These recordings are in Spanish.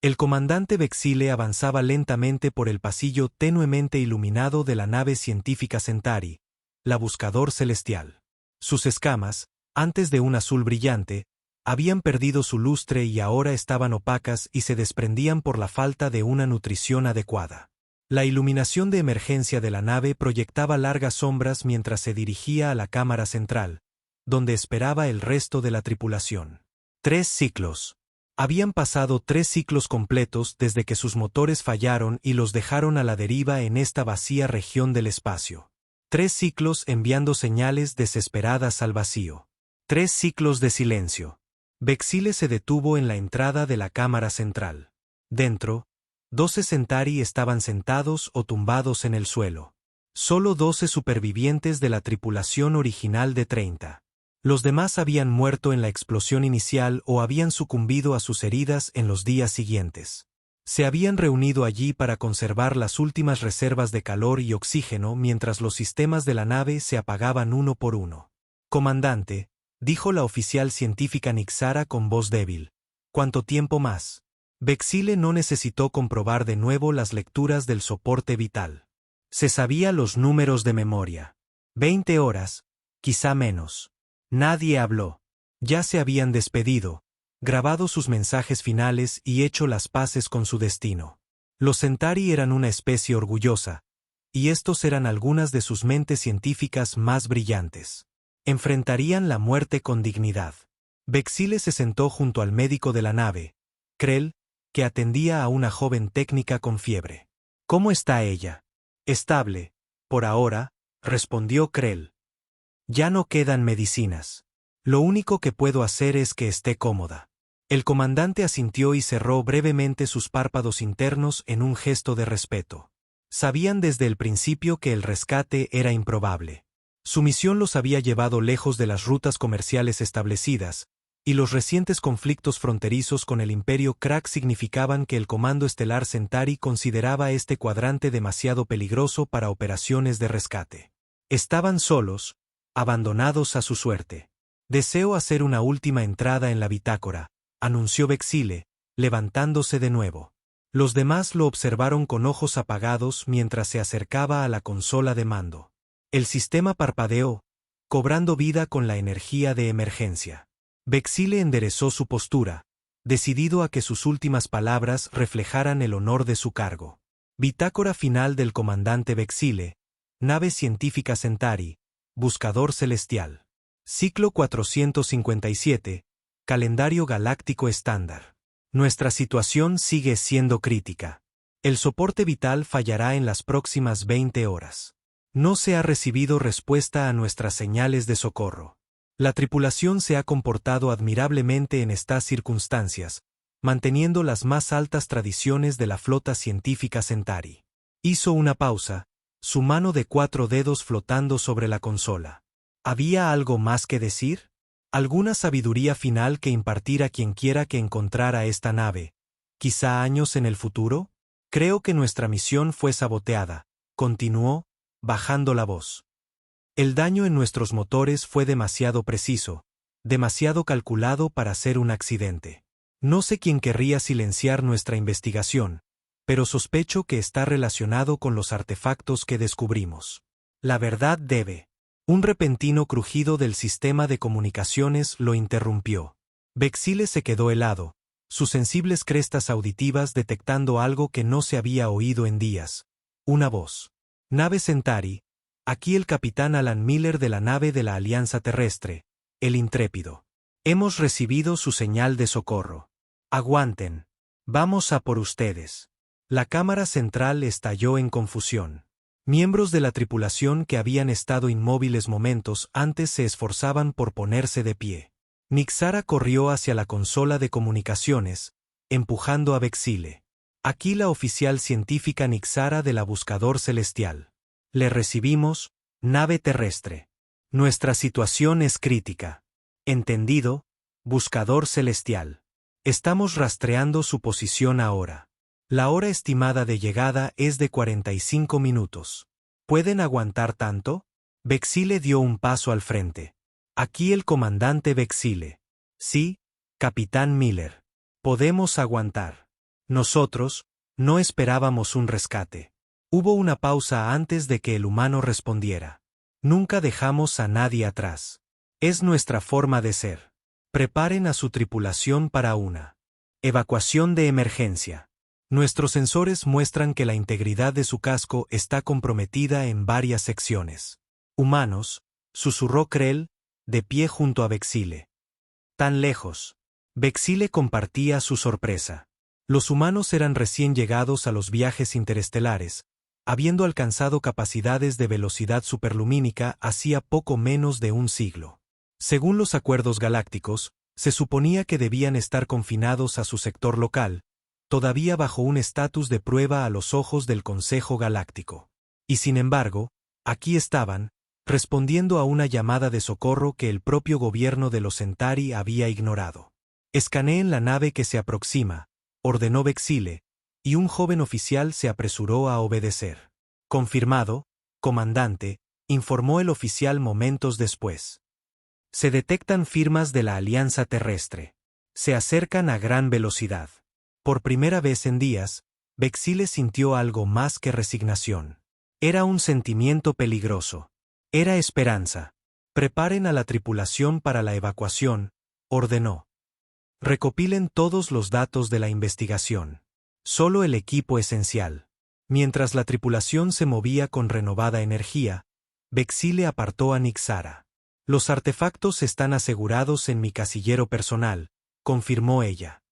El comandante Vexile avanzaba lentamente por el pasillo tenuemente iluminado de la nave científica Centauri, la Buscador Celestial. Sus escamas, antes de un azul brillante, habían perdido su lustre y ahora estaban opacas y se desprendían por la falta de una nutrición adecuada. La iluminación de emergencia de la nave proyectaba largas sombras mientras se dirigía a la cámara central, donde esperaba el resto de la tripulación. 3 ciclos. Habían pasado 3 ciclos completos desde que sus motores fallaron y los dejaron a la deriva en esta vacía región del espacio. 3 ciclos enviando señales desesperadas al vacío. 3 ciclos de silencio. Vexile se detuvo en la entrada de la cámara central. Dentro, 12 Centauri estaban sentados o tumbados en el suelo. Solo 12 supervivientes de la tripulación original de 30. Los demás habían muerto en la explosión inicial o habían sucumbido a sus heridas en los días siguientes. Se habían reunido allí para conservar las últimas reservas de calor y oxígeno mientras los sistemas de la nave se apagaban uno por uno. «Comandante», dijo la oficial científica Nixara con voz débil. «¿Cuánto tiempo más?» Vexile no necesitó comprobar de nuevo las lecturas del soporte vital. Se sabía los números de memoria. 20 horas, quizá menos. Nadie habló. Ya se habían despedido, grabado sus mensajes finales y hecho las paces con su destino. Los Centauri eran una especie orgullosa, y estos eran algunas de sus mentes científicas más brillantes. Enfrentarían la muerte con dignidad. Vexile se sentó junto al médico de la nave, Krell, que atendía a una joven técnica con fiebre. «¿Cómo está ella?» «Estable, por ahora», respondió Krell. «Ya no quedan medicinas. Lo único que puedo hacer es que esté cómoda». El comandante asintió y cerró brevemente sus párpados internos en un gesto de respeto. Sabían desde el principio que el rescate era improbable. Su misión los había llevado lejos de las rutas comerciales establecidas, y los recientes conflictos fronterizos con el Imperio Crack significaban que el Comando Estelar Centauri consideraba este cuadrante demasiado peligroso para operaciones de rescate. Estaban solos, abandonados a su suerte. «Deseo hacer una última entrada en la bitácora», anunció Vexile, levantándose de nuevo. Los demás lo observaron con ojos apagados mientras se acercaba a la consola de mando. El sistema parpadeó, cobrando vida con la energía de emergencia. Vexile enderezó su postura, decidido a que sus últimas palabras reflejaran el honor de su cargo. Bitácora final del comandante Vexile, nave científica Centauri, Buscador Celestial. Ciclo 457, calendario galáctico estándar. Nuestra situación sigue siendo crítica. El soporte vital fallará en las próximas 20 horas. No se ha recibido respuesta a nuestras señales de socorro. La tripulación se ha comportado admirablemente en estas circunstancias, manteniendo las más altas tradiciones de la flota científica Centauri. Hizo una pausa, su mano de 4 dedos flotando sobre la consola. ¿Había algo más que decir? ¿Alguna sabiduría final que impartir a quien quiera que encontrara esta nave? ¿Quizá años en el futuro? Creo que nuestra misión fue saboteada, continuó, bajando la voz. El daño en nuestros motores fue demasiado preciso, demasiado calculado para ser un accidente. No sé quién querría silenciar nuestra investigación, pero sospecho que está relacionado con los artefactos que descubrimos. La verdad debe. Un repentino crujido del sistema de comunicaciones lo interrumpió. Vexile se quedó helado, sus sensibles crestas auditivas detectando algo que no se había oído en días. Una voz. «Nave Centauri, aquí el capitán Alan Miller de la nave de la Alianza Terrestre, el Intrépido. Hemos recibido su señal de socorro. Aguanten. Vamos a por ustedes». La cámara central estalló en confusión. Miembros de la tripulación que habían estado inmóviles momentos antes se esforzaban por ponerse de pie. Nixara corrió hacia la consola de comunicaciones, empujando a Vexile. «Aquí la oficial científica Nixara de la Buscador Celestial. Le recibimos, nave terrestre. Nuestra situación es crítica. Entendido, Buscador Celestial. Estamos rastreando su posición ahora. La hora estimada de llegada es de 45 minutos. ¿Pueden aguantar tanto?» Vexile dio un paso al frente. «Aquí el comandante Vexile». «Sí, capitán Miller. Podemos aguantar». Nosotros, no esperábamos un rescate. Hubo una pausa antes de que el humano respondiera. Nunca dejamos a nadie atrás. Es nuestra forma de ser. Preparen a su tripulación para una evacuación de emergencia. Nuestros sensores muestran que la integridad de su casco está comprometida en varias secciones. Humanos, susurró Krell, de pie junto a Vexile. Tan lejos. Vexile compartía su sorpresa. Los humanos eran recién llegados a los viajes interestelares, habiendo alcanzado capacidades de velocidad superlumínica hacía poco menos de un siglo. Según los acuerdos galácticos, se suponía que debían estar confinados a su sector local, todavía bajo un estatus de prueba a los ojos del Consejo Galáctico. Y sin embargo, aquí estaban, respondiendo a una llamada de socorro que el propio gobierno de los Centauri había ignorado. Escaneen la nave que se aproxima, ordenó Vexile, y un joven oficial se apresuró a obedecer. Confirmado, comandante, informó el oficial momentos después. Se detectan firmas de la Alianza Terrestre. Se acercan a gran velocidad. Por primera vez en días, Vexile sintió algo más que resignación. Era un sentimiento peligroso. Era esperanza. Preparen a la tripulación para la evacuación, ordenó. Recopilen todos los datos de la investigación. Solo el equipo esencial. Mientras la tripulación se movía con renovada energía, Vexile apartó a Nixara. Los artefactos están asegurados en mi casillero personal, confirmó ella.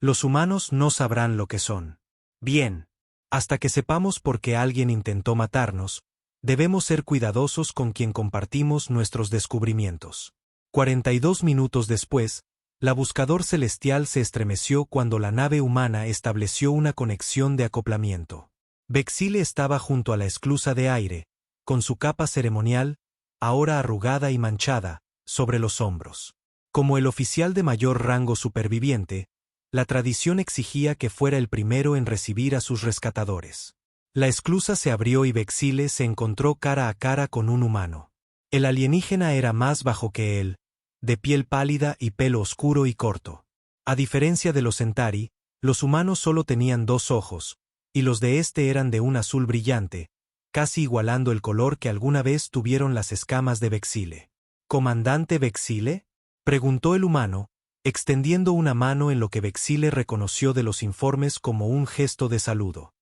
Los humanos no sabrán lo que son. Bien. Hasta que sepamos por qué alguien intentó matarnos, debemos ser cuidadosos con quien compartimos nuestros descubrimientos. 42 minutos después, la buscador celestial se estremeció cuando la nave humana estableció una conexión de acoplamiento. Vexile estaba junto a la esclusa de aire, con su capa ceremonial, ahora arrugada y manchada, sobre los hombros. Como el oficial de mayor rango superviviente, la tradición exigía que fuera el primero en recibir a sus rescatadores. La esclusa se abrió y Vexile se encontró cara a cara con un humano. El alienígena era más bajo que él, de piel pálida y pelo oscuro y corto. A diferencia de los Centauri, los humanos solo tenían 2 ojos, y los de este eran de un azul brillante, casi igualando el color que alguna vez tuvieron las escamas de Vexile. ¿Comandante Vexile?, preguntó el humano, extendiendo una mano en lo que Vexile reconoció de los informes como un gesto de saludo.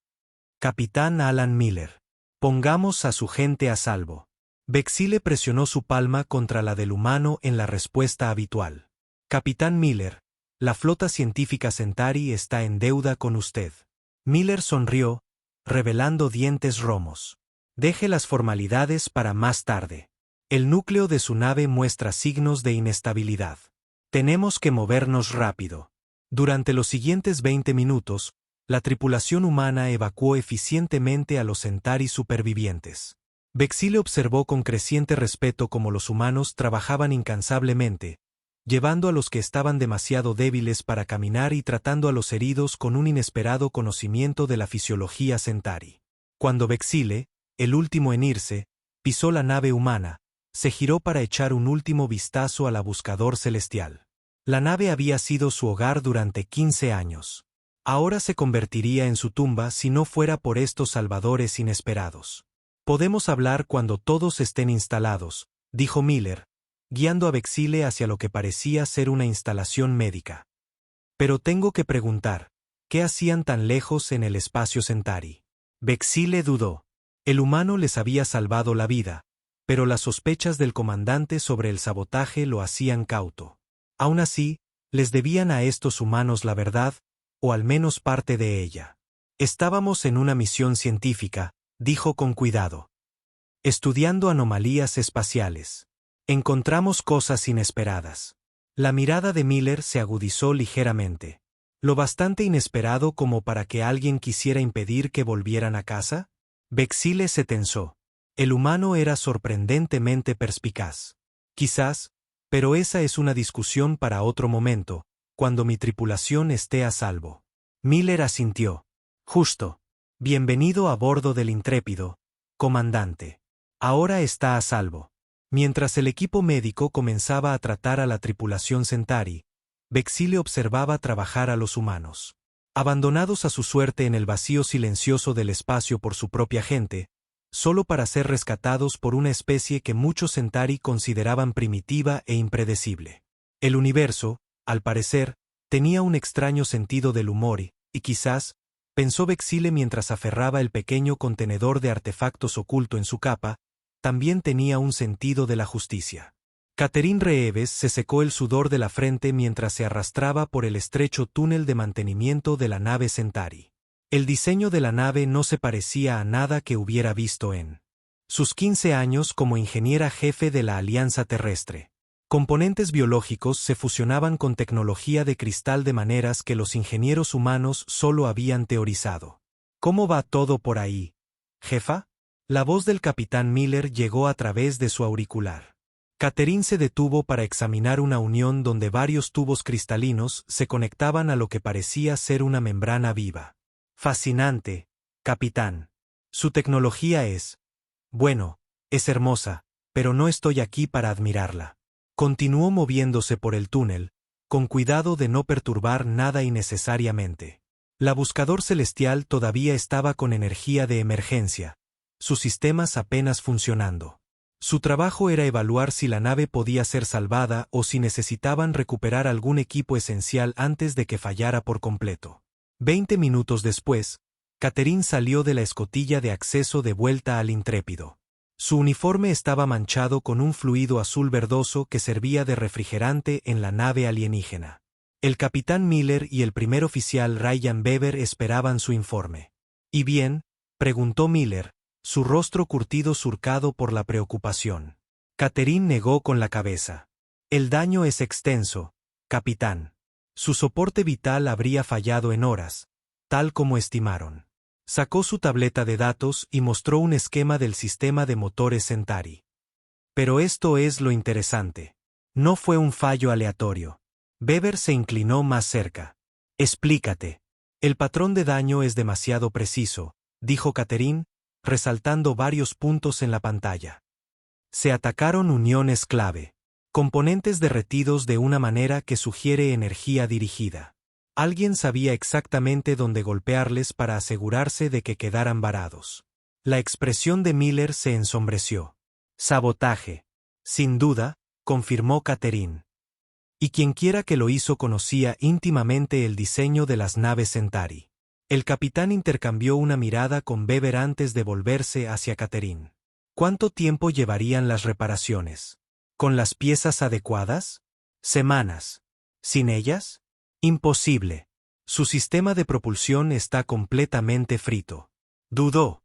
Capitán Alan Miller. Pongamos a su gente a salvo. Vexile presionó su palma contra la del humano en la respuesta habitual. Capitán Miller, la flota científica Centauri está en deuda con usted. Miller sonrió, revelando dientes romos. Deje las formalidades para más tarde. El núcleo de su nave muestra signos de inestabilidad. Tenemos que movernos rápido. Durante los siguientes 20 minutos, la tripulación humana evacuó eficientemente a los Centauri supervivientes. Vexile observó con creciente respeto cómo los humanos trabajaban incansablemente, llevando a los que estaban demasiado débiles para caminar y tratando a los heridos con un inesperado conocimiento de la fisiología Centauri. Cuando Vexile, el último en irse, pisó la nave humana, se giró para echar un último vistazo a la buscador celestial. La nave había sido su hogar durante 15 años. Ahora se convertiría en su tumba si no fuera por estos salvadores inesperados. Podemos hablar cuando todos estén instalados, dijo Miller, guiando a Vexile hacia lo que parecía ser una instalación médica. Pero tengo que preguntar, ¿qué hacían tan lejos en el espacio Centauri? Vexile dudó. El humano les había salvado la vida, pero las sospechas del comandante sobre el sabotaje lo hacían cauto. Aún así, les debían a estos humanos la verdad, o al menos parte de ella. Estábamos en una misión científica, dijo con cuidado. Estudiando anomalías espaciales. Encontramos cosas inesperadas. La mirada de Miller se agudizó ligeramente. ¿Lo bastante inesperado como para que alguien quisiera impedir que volvieran a casa? Vexile se tensó. El humano era sorprendentemente perspicaz. Quizás, pero esa es una discusión para otro momento, cuando mi tripulación esté a salvo. Miller asintió. Justo. Bienvenido a bordo del Intrépido, comandante. Ahora está a salvo. Mientras el equipo médico comenzaba a tratar a la tripulación Centauri, Vexile observaba trabajar a los humanos. abandonados a su suerte en el vacío silencioso del espacio por su propia gente, solo para ser rescatados por una especie que muchos Centauri consideraban primitiva e impredecible. El universo, al parecer, tenía un extraño sentido del humor y quizás, pensó Bexile mientras aferraba el pequeño contenedor de artefactos oculto en su capa, también tenía un sentido de la justicia. Catherine Reeves se secó el sudor de la frente mientras se arrastraba por el estrecho túnel de mantenimiento de la nave Centauri. El diseño de la nave no se parecía a nada que hubiera visto en sus 15 años como ingeniera jefe de la Alianza Terrestre. Componentes biológicos se fusionaban con tecnología de cristal de maneras que los ingenieros humanos solo habían teorizado. ¿Cómo va todo por ahí, jefa? La voz del capitán Miller llegó a través de su auricular. Catherine se detuvo para examinar una unión donde varios tubos cristalinos se conectaban a lo que parecía ser una membrana viva. Fascinante, capitán. Su tecnología bueno, es hermosa, pero no estoy aquí para admirarla. Continuó moviéndose por el túnel, con cuidado de no perturbar nada innecesariamente. La buscador celestial todavía estaba con energía de emergencia, sus sistemas apenas funcionando. Su trabajo era evaluar si la nave podía ser salvada o si necesitaban recuperar algún equipo esencial antes de que fallara por completo. 20 minutos después, Catherine salió de la escotilla de acceso de vuelta al Intrépido. Su uniforme estaba manchado con un fluido azul verdoso que servía de refrigerante en la nave alienígena. El capitán Miller y el primer oficial Ryan Weber esperaban su informe. ¿Y bien?, preguntó Miller, su rostro curtido surcado por la preocupación. Catherine negó con la cabeza. El daño es extenso, capitán. Su soporte vital habría fallado en horas, tal como estimaron. Sacó su tableta de datos y mostró un esquema del sistema de motores Centauri. Pero esto es lo interesante. No fue un fallo aleatorio. Weber se inclinó más cerca. Explícate. El patrón de daño es demasiado preciso, dijo Catherine, resaltando varios puntos en la pantalla. Se atacaron uniones clave. Componentes derretidos de una manera que sugiere energía dirigida. Alguien sabía exactamente dónde golpearles para asegurarse de que quedaran varados. La expresión de Miller se ensombreció. Sabotaje. Sin duda, confirmó Catherine. Y quienquiera que lo hizo conocía íntimamente el diseño de las naves Centauri. El capitán intercambió una mirada con Weber antes de volverse hacia Catherine. ¿Cuánto tiempo llevarían las reparaciones? ¿Con las piezas adecuadas? Semanas. ¿Sin ellas? Imposible. Su sistema de propulsión está completamente frito. Dudó.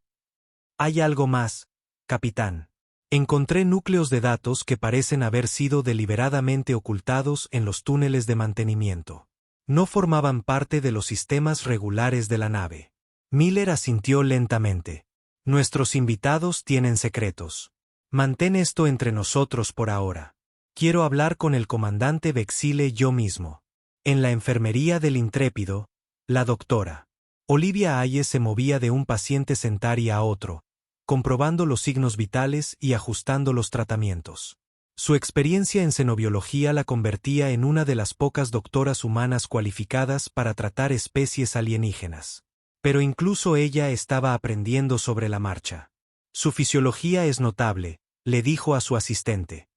Hay algo más, capitán. Encontré núcleos de datos que parecen haber sido deliberadamente ocultados en los túneles de mantenimiento. No formaban parte de los sistemas regulares de la nave. Miller asintió lentamente. Nuestros invitados tienen secretos. Mantén esto entre nosotros por ahora. Quiero hablar con el comandante Bexile yo mismo. En la enfermería del Intrépido, la doctora Olivia Hayes se movía de un paciente Centauri a otro, comprobando los signos vitales y ajustando los tratamientos. Su experiencia en xenobiología la convertía en una de las pocas doctoras humanas cualificadas para tratar especies alienígenas. Pero incluso ella estaba aprendiendo sobre la marcha. Su fisiología es notable, le dijo a su asistente.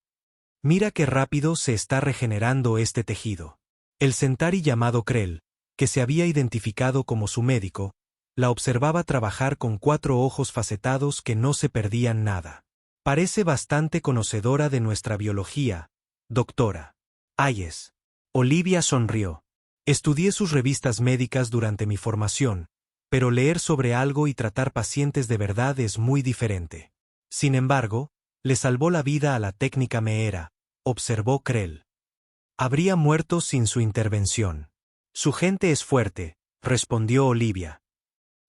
Mira qué rápido se está regenerando este tejido. El Centauri llamado Krell, que se había identificado como su médico, la observaba trabajar con 4 ojos facetados que no se perdían nada. Parece bastante conocedora de nuestra biología, doctora Hayes. Olivia sonrió. Estudié sus revistas médicas durante mi formación, pero leer sobre algo y tratar pacientes de verdad es muy diferente. Sin embargo, le salvó la vida a la técnica Meera, observó Krell. Habría muerto sin su intervención. Su gente es fuerte, respondió Olivia.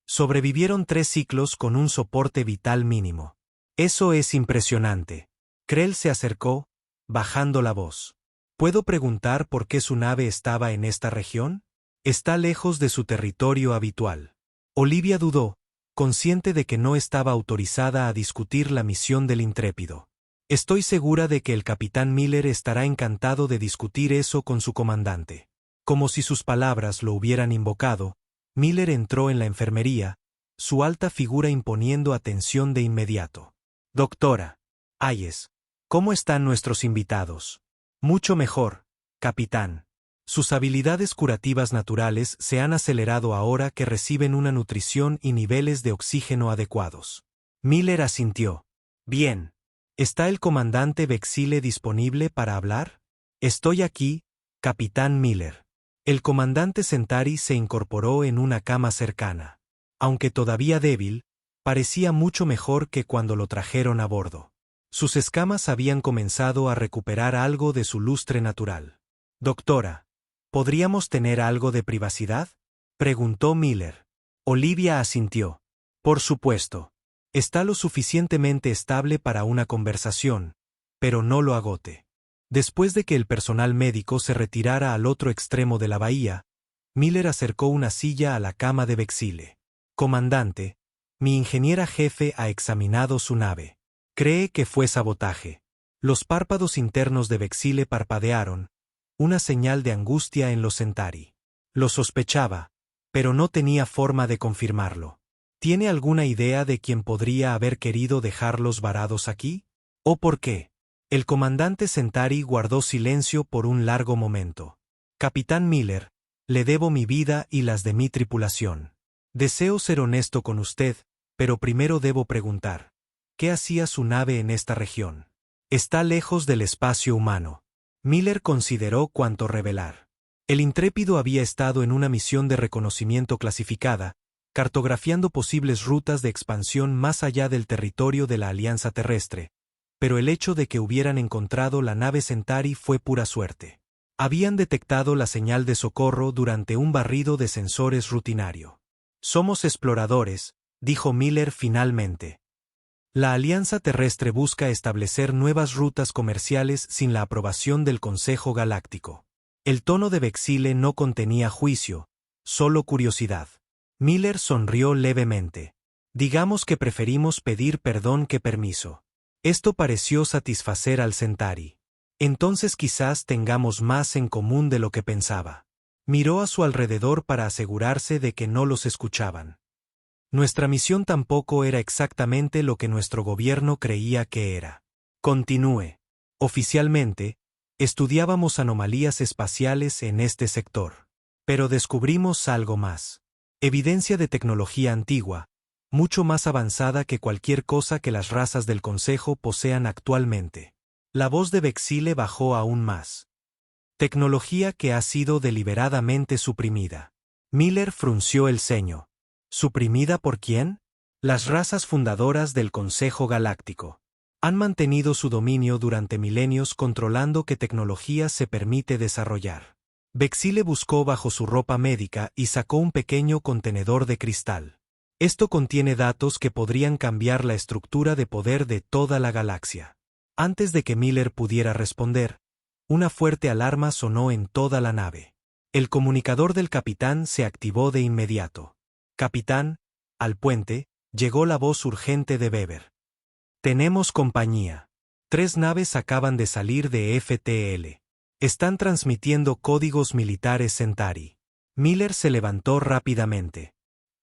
Sobrevivieron 3 ciclos con un soporte vital mínimo. Eso es impresionante. Krell se acercó, bajando la voz. ¿Puedo preguntar por qué su nave estaba en esta región? Está lejos de su territorio habitual. Olivia dudó, consciente de que no estaba autorizada a discutir la misión del Intrépido. Estoy segura de que el capitán Miller estará encantado de discutir eso con su comandante. Como si sus palabras lo hubieran invocado, Miller entró en la enfermería, su alta figura imponiendo atención de inmediato. Doctora Hayes, ¿cómo están nuestros invitados? Mucho mejor, capitán. Sus habilidades curativas naturales se han acelerado ahora que reciben una nutrición y niveles de oxígeno adecuados. Miller asintió. Bien. ¿Está el comandante Bexile disponible para hablar? Estoy aquí, capitán Miller. El comandante Centauri se incorporó en una cama cercana. Aunque todavía débil, parecía mucho mejor que cuando lo trajeron a bordo. Sus escamas habían comenzado a recuperar algo de su lustre natural. Doctora, ¿podríamos tener algo de privacidad? Preguntó Miller. Olivia asintió. Por supuesto. Está lo suficientemente estable para una conversación, pero no lo agote. Después de que el personal médico se retirara al otro extremo de la bahía, Miller acercó una silla a la cama de Bexile. Comandante, mi ingeniera jefe ha examinado su nave. Cree que fue sabotaje. Los párpados internos de Bexile parpadearon, una señal de angustia en los Centauri. Lo sospechaba, pero no tenía forma de confirmarlo. ¿Tiene alguna idea de quién podría haber querido dejarlos varados aquí? ¿O por qué? El comandante Centauri guardó silencio por un largo momento. Capitán Miller, le debo mi vida y las de mi tripulación. Deseo ser honesto con usted, pero primero debo preguntar. ¿Qué hacía su nave en esta región? Está lejos del espacio humano. Miller consideró cuánto revelar. El intrépido había estado en una misión de reconocimiento clasificada, cartografiando posibles rutas de expansión más allá del territorio de la Alianza Terrestre, pero el hecho de que hubieran encontrado la nave Centauri fue pura suerte. Habían detectado la señal de socorro durante un barrido de sensores rutinario. Somos exploradores, dijo Miller finalmente. La Alianza Terrestre busca establecer nuevas rutas comerciales sin la aprobación del Consejo Galáctico. El tono de Bexile no contenía juicio, solo curiosidad. Miller sonrió levemente. Digamos que preferimos pedir perdón que permiso. Esto pareció satisfacer al Centauri. Entonces quizás tengamos más en común de lo que pensaba. Miró a su alrededor para asegurarse de que no los escuchaban. Nuestra misión tampoco era exactamente lo que nuestro gobierno creía que era. Continúe. Oficialmente, estudiábamos anomalías espaciales en este sector. Pero descubrimos algo más. Evidencia de tecnología antigua, mucho más avanzada que cualquier cosa que las razas del Consejo posean actualmente. La voz de Bexile bajó aún más. Tecnología que ha sido deliberadamente suprimida. Miller frunció el ceño. ¿Suprimida por quién? Las razas fundadoras del Consejo Galáctico. Han mantenido su dominio durante milenios controlando qué tecnología se permite desarrollar. Bexile buscó bajo su ropa médica y sacó un pequeño contenedor de cristal. Esto contiene datos que podrían cambiar la estructura de poder de toda la galaxia. Antes de que Miller pudiera responder, una fuerte alarma sonó en toda la nave. El comunicador del capitán se activó de inmediato. Capitán, al puente, llegó la voz urgente de Weber. Tenemos compañía. 3 naves acaban de salir de FTL. Están transmitiendo códigos militares Centauri. Miller se levantó rápidamente.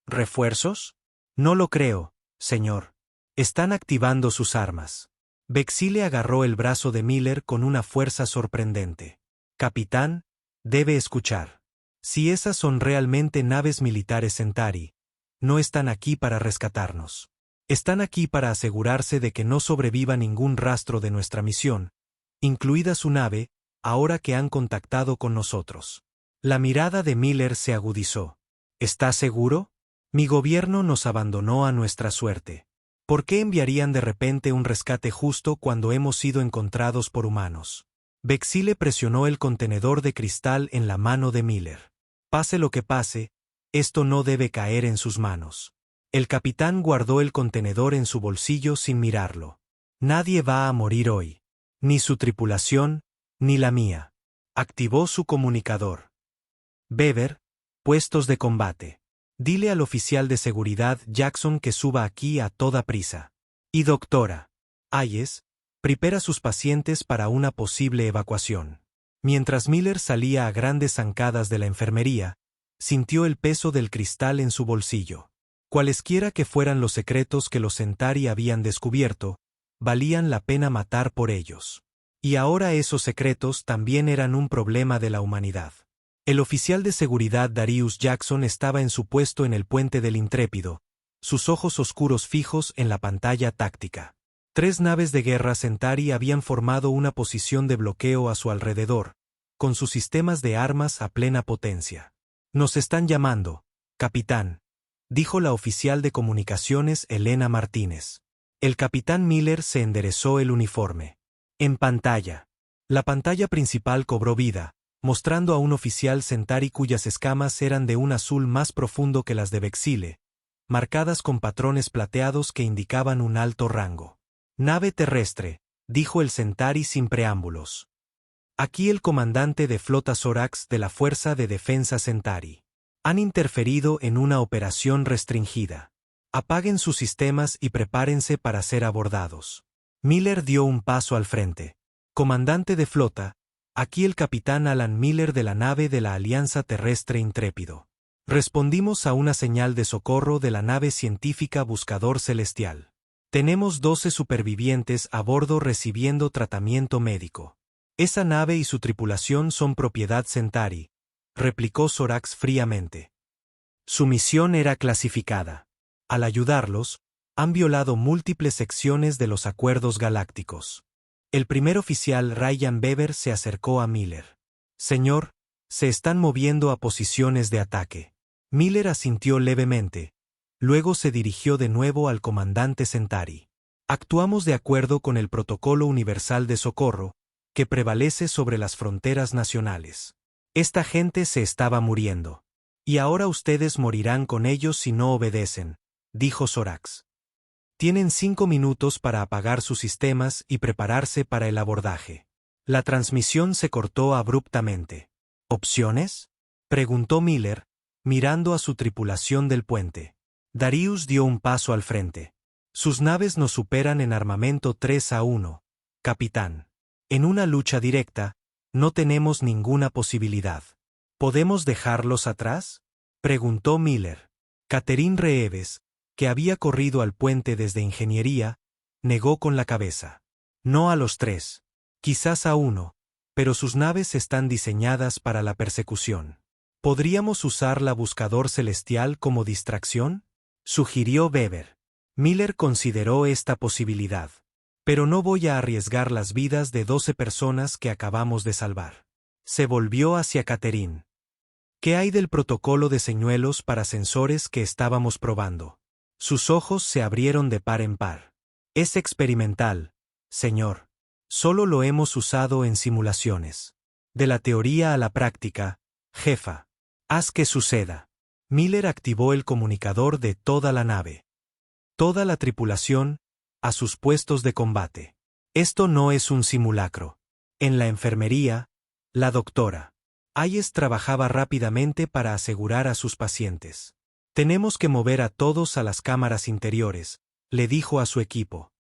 ¿Refuerzos? No lo creo, señor. Están activando sus armas. Bexile agarró el brazo de Miller con una fuerza sorprendente. Capitán, debe escuchar. Si esas son realmente naves militares Centauri, no están aquí para rescatarnos. Están aquí para asegurarse de que no sobreviva ningún rastro de nuestra misión, incluida su nave, ahora que han contactado con nosotros. La mirada de Miller se agudizó. ¿Está seguro? Mi gobierno nos abandonó a nuestra suerte. ¿Por qué enviarían de repente un rescate justo cuando hemos sido encontrados por humanos? Bexile presionó el contenedor de cristal en la mano de Miller. Pase lo que pase, esto no debe caer en sus manos. El capitán guardó el contenedor en su bolsillo sin mirarlo. Nadie va a morir hoy. Ni su tripulación, ni la mía. Activó su comunicador. Weber, puestos de combate. Dile al oficial de seguridad Jackson que suba aquí a toda prisa. Y doctora Hayes, prepara sus pacientes para una posible evacuación. Mientras Miller salía a grandes zancadas de la enfermería, Sintió el peso del cristal en su bolsillo. Cualesquiera que fueran los secretos que los Centauri habían descubierto, valían la pena matar por ellos. Y ahora esos secretos también eran un problema de la humanidad. El oficial de seguridad Darius Jackson estaba en su puesto en el puente del Intrépido, sus ojos oscuros fijos en la pantalla táctica. 3 naves de guerra Centauri habían formado una posición de bloqueo a su alrededor, con sus sistemas de armas a plena potencia. «Nos están llamando, capitán», dijo la oficial de comunicaciones Elena Martínez. El capitán Miller se enderezó el uniforme. En pantalla. La pantalla principal cobró vida, mostrando a un oficial Centauri cuyas escamas eran de un azul más profundo que las de Vexile, marcadas con patrones plateados que indicaban un alto rango. «Nave terrestre», dijo el Centauri sin preámbulos. «Aquí el comandante de flota Zorax de la Fuerza de Defensa Centauri. Han interferido en una operación restringida. Apaguen sus sistemas y prepárense para ser abordados». Miller dio un paso al frente. «Comandante de flota, aquí el capitán Alan Miller de la nave de la Alianza Terrestre Intrépido. Respondimos a una señal de socorro de la nave científica Buscador Celestial. Tenemos 12 supervivientes a bordo recibiendo tratamiento médico. Esa nave y su tripulación son propiedad Centauri», replicó Zorax fríamente. Su misión era clasificada. Al ayudarlos, han violado múltiples secciones de los acuerdos galácticos. El primer oficial Ryan Bever se acercó a Miller. «Señor, se están moviendo a posiciones de ataque». Miller asintió levemente. Luego se dirigió de nuevo al comandante Centauri. «Actuamos de acuerdo con el Protocolo Universal de Socorro, que prevalece sobre las fronteras nacionales. Esta gente se estaba muriendo. Y ahora ustedes morirán con ellos si no obedecen», dijo Zorax. «Tienen 5 minutos para apagar sus sistemas y prepararse para el abordaje». La transmisión se cortó abruptamente. «¿Opciones?», preguntó Miller, mirando a su tripulación del puente. Darius dio un paso al frente. «Sus naves nos superan en armamento 3-1, capitán. En una lucha directa, no tenemos ninguna posibilidad». «¿Podemos dejarlos atrás?», preguntó Miller. Catherine Reeves, que había corrido al puente desde ingeniería, negó con la cabeza. «No a los 3. Quizás a 1, pero sus naves están diseñadas para la persecución». «¿Podríamos usar la Buscador Celestial como distracción?», sugirió Bever. Miller consideró esta posibilidad. «Pero no voy a arriesgar las vidas de 12 personas que acabamos de salvar». Se volvió hacia Catherine. «¿Qué hay del protocolo de señuelos para sensores que estábamos probando?». Sus ojos se abrieron de par en par. «Es experimental, señor. Solo lo hemos usado en simulaciones. De la teoría a la práctica, jefa. Haz que suceda». Miller activó el comunicador de toda la nave. «Toda la tripulación, a sus puestos de combate. Esto no es un simulacro». En la enfermería, la doctora Hayes trabajaba rápidamente para asegurar a sus pacientes. «Tenemos que mover a todos a las cámaras interiores», le dijo a su equipo.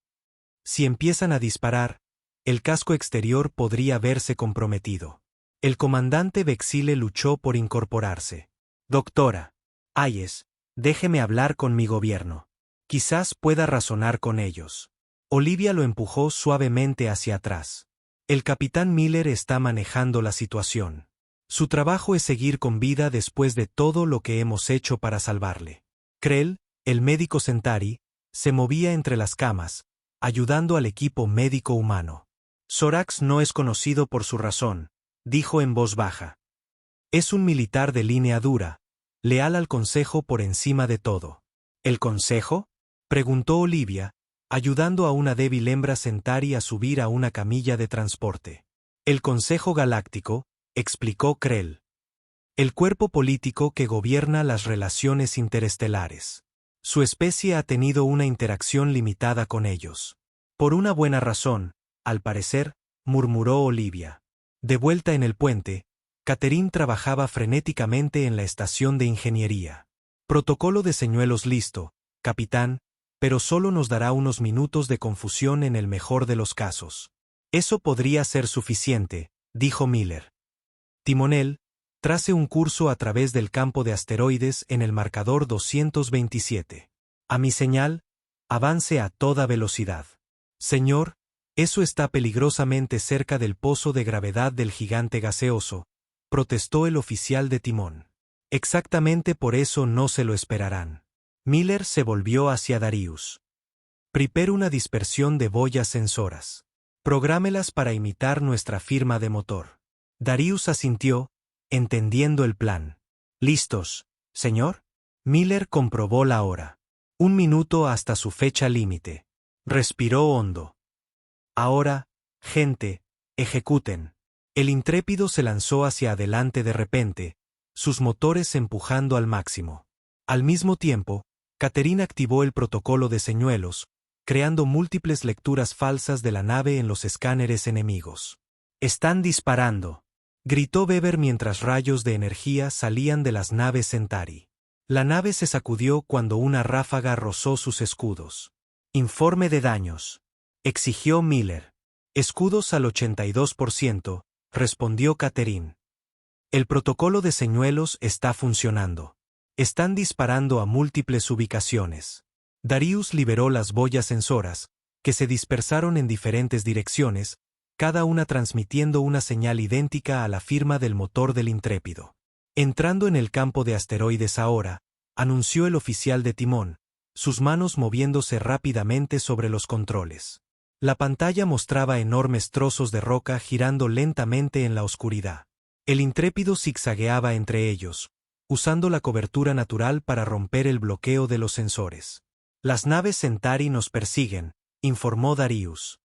«Si empiezan a disparar, el casco exterior podría verse comprometido». El comandante Vexile luchó por incorporarse. «Doctora Hayes, déjeme hablar con mi gobierno. Quizás pueda razonar con ellos». Olivia lo empujó suavemente hacia atrás. «El capitán Miller está manejando la situación. Su trabajo es seguir con vida después de todo lo que hemos hecho para salvarle». Krell, el médico Centauri, se movía entre las camas, ayudando al equipo médico humano. «Zorax no es conocido por su razón», dijo en voz baja. «Es un militar de línea dura, leal al Consejo por encima de todo». «¿El Consejo?», preguntó Olivia, ayudando a una débil hembra Centauri a subir a una camilla de transporte. «El Consejo Galáctico», explicó Krell. «El cuerpo político que gobierna las relaciones interestelares. Su especie ha tenido una interacción limitada con ellos. Por una buena razón, al parecer», murmuró Olivia. De vuelta en el puente, Catherine trabajaba frenéticamente en la estación de ingeniería. «Protocolo de señuelos listo, capitán, pero solo nos dará unos minutos de confusión en el mejor de los casos». «Eso podría ser suficiente», dijo Miller. «Timonel, Trace un curso a través del campo de asteroides en el marcador 227. A mi señal, avance a toda velocidad. Señor, eso está peligrosamente cerca del pozo de gravedad del gigante gaseoso, protestó el oficial de timón. Exactamente por eso no se lo esperarán. Miller se volvió hacia Darius. Prepare una dispersión de boyas sensoras. Prográmelas para imitar nuestra firma de motor. Darius asintió, entendiendo el plan. ¿Listos, señor? Miller comprobó la hora. 1 minuto hasta su fecha límite. Respiró hondo. Ahora, gente, ejecuten. El intrépido se lanzó hacia adelante de repente, sus motores empujando al máximo. Al mismo tiempo, Catherine activó el protocolo de señuelos, creando múltiples lecturas falsas de la nave en los escáneres enemigos. «Están disparando», gritó Weber mientras rayos de energía salían de las naves Centauri. La nave se sacudió cuando una ráfaga rozó sus escudos. «Informe de daños», exigió Miller. «Escudos al 82%, respondió Catherine. «El protocolo de señuelos está funcionando. Están disparando a múltiples ubicaciones». Darius liberó las boyas sensoras, que se dispersaron en diferentes direcciones, cada una transmitiendo una señal idéntica a la firma del motor del intrépido. Entrando en el campo de asteroides ahora, anunció el oficial de timón, sus manos moviéndose rápidamente sobre los controles. La pantalla mostraba enormes trozos de roca girando lentamente en la oscuridad. El intrépido zigzagueaba entre ellos, usando la cobertura natural para romper el bloqueo de los sensores. «Las naves Centauri nos persiguen», informó Darius.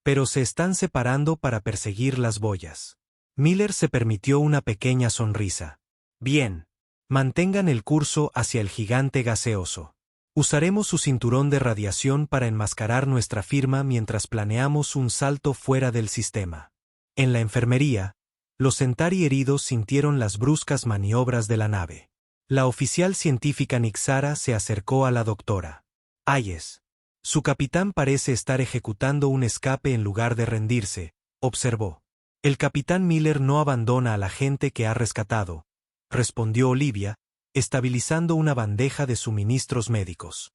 «Pero se están separando para perseguir las boyas». Miller se permitió una pequeña sonrisa. «Bien. Mantengan el curso hacia el gigante gaseoso. Usaremos su cinturón de radiación para enmascarar nuestra firma mientras planeamos un salto fuera del sistema». En la enfermería, los Centauri heridos sintieron las bruscas maniobras de la nave. La oficial científica Nixara se acercó a la doctora. «Hayes. Su capitán parece estar ejecutando un escape en lugar de rendirse», observó. «El capitán Miller no abandona a la gente que ha rescatado», respondió Olivia, estabilizando una bandeja de suministros médicos.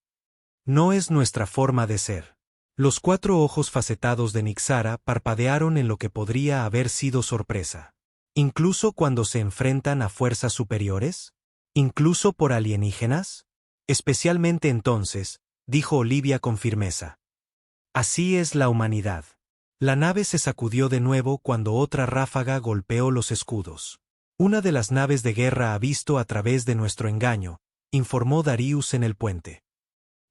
«No es nuestra forma de ser». Los 4 ojos facetados de Nixara parpadearon en lo que podría haber sido sorpresa. «¿Incluso cuando se enfrentan a fuerzas superiores? ¿Incluso por alienígenas? Especialmente entonces», dijo Olivia con firmeza. «Así es la humanidad». La nave se sacudió de nuevo cuando otra ráfaga golpeó los escudos. «Una de las naves de guerra ha visto a través de nuestro engaño», informó Darius en el puente.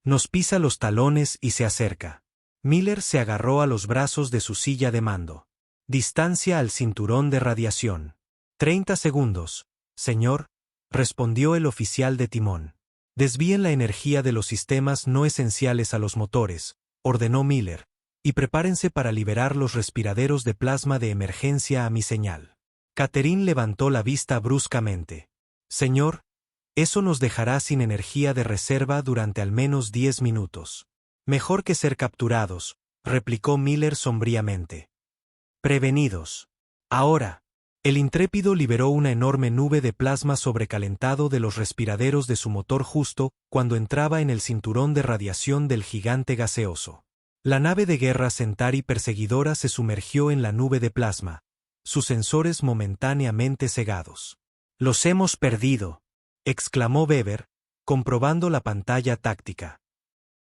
«Nos pisa los talones y se acerca». Miller se agarró a los brazos de su silla de mando. «Distancia al cinturón de radiación». 30 segundos, señor», respondió el oficial de timón. «Desvíen la energía de los sistemas no esenciales a los motores», ordenó Miller, «y prepárense para liberar los respiraderos de plasma de emergencia a mi señal». Catherine levantó la vista bruscamente. «Señor, eso nos dejará sin energía de reserva durante al menos 10 minutos. Mejor que ser capturados», replicó Miller sombríamente. «Prevenidos». Ahora. El intrépido liberó una enorme nube de plasma sobrecalentado de los respiraderos de su motor justo cuando entraba en el cinturón de radiación del gigante gaseoso. La nave de guerra Centauri perseguidora se sumergió en la nube de plasma, sus sensores momentáneamente cegados. «Los hemos perdido», exclamó Weber, comprobando la pantalla táctica.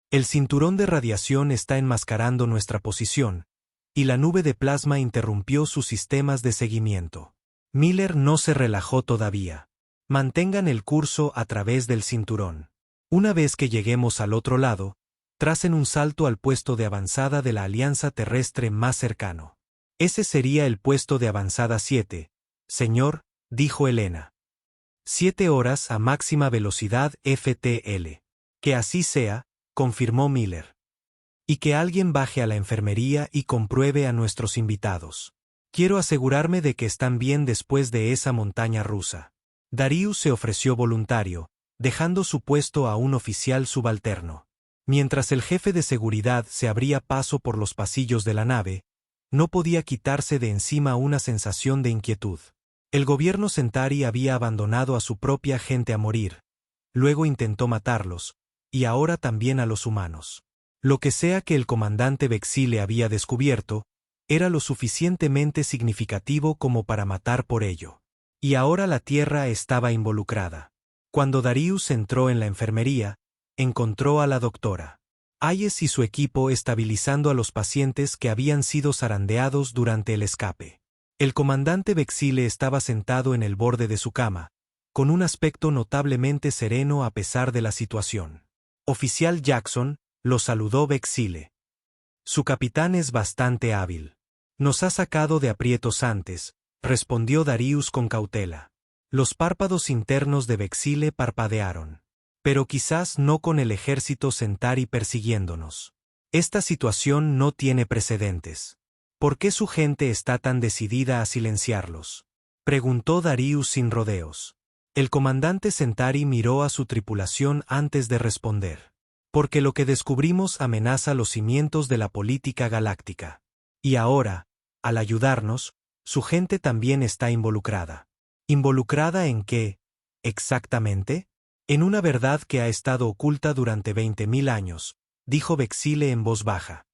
«El cinturón de radiación está enmascarando nuestra posición», y la nube de plasma interrumpió sus sistemas de seguimiento. Miller no se relajó todavía. «Mantengan el curso a través del cinturón. Una vez que lleguemos al otro lado, tracen un salto al puesto de avanzada de la alianza terrestre más cercano». «Ese sería el puesto de avanzada 7, señor», dijo Elena. 7 horas a máxima velocidad FTL. «Que así sea», confirmó Miller. «Y que alguien baje a la enfermería y compruebe a nuestros invitados. Quiero asegurarme de que están bien después de esa montaña rusa». Darius se ofreció voluntario, dejando su puesto a un oficial subalterno. Mientras el jefe de seguridad se abría paso por los pasillos de la nave, no podía quitarse de encima una sensación de inquietud. El gobierno Centauri había abandonado a su propia gente a morir, luego intentó matarlos, y ahora también a los humanos. Lo que sea que el comandante Vexile había descubierto, era lo suficientemente significativo como para matar por ello. Y ahora la Tierra estaba involucrada. Cuando Darius entró en la enfermería, encontró a la doctora Hayes y su equipo estabilizando a los pacientes que habían sido zarandeados durante el escape. El comandante Vexile estaba sentado en el borde de su cama, con un aspecto notablemente sereno a pesar de la situación. Oficial Jackson, lo saludó Vexile. Su capitán es bastante hábil. Nos ha sacado de aprietos antes, respondió Darius con cautela. Los párpados internos de Vexile parpadearon. Pero quizás no con el ejército Centauri persiguiéndonos. Esta situación no tiene precedentes. ¿Por qué su gente está tan decidida a silenciarlos?, preguntó Darius sin rodeos. El comandante Centauri miró a su tripulación antes de responder. Porque lo que descubrimos amenaza los cimientos de la política galáctica. Y ahora, al ayudarnos, su gente también está involucrada. ¿Involucrada en qué, exactamente? En una verdad que ha estado oculta durante 20.000 años, dijo Vexile en voz baja.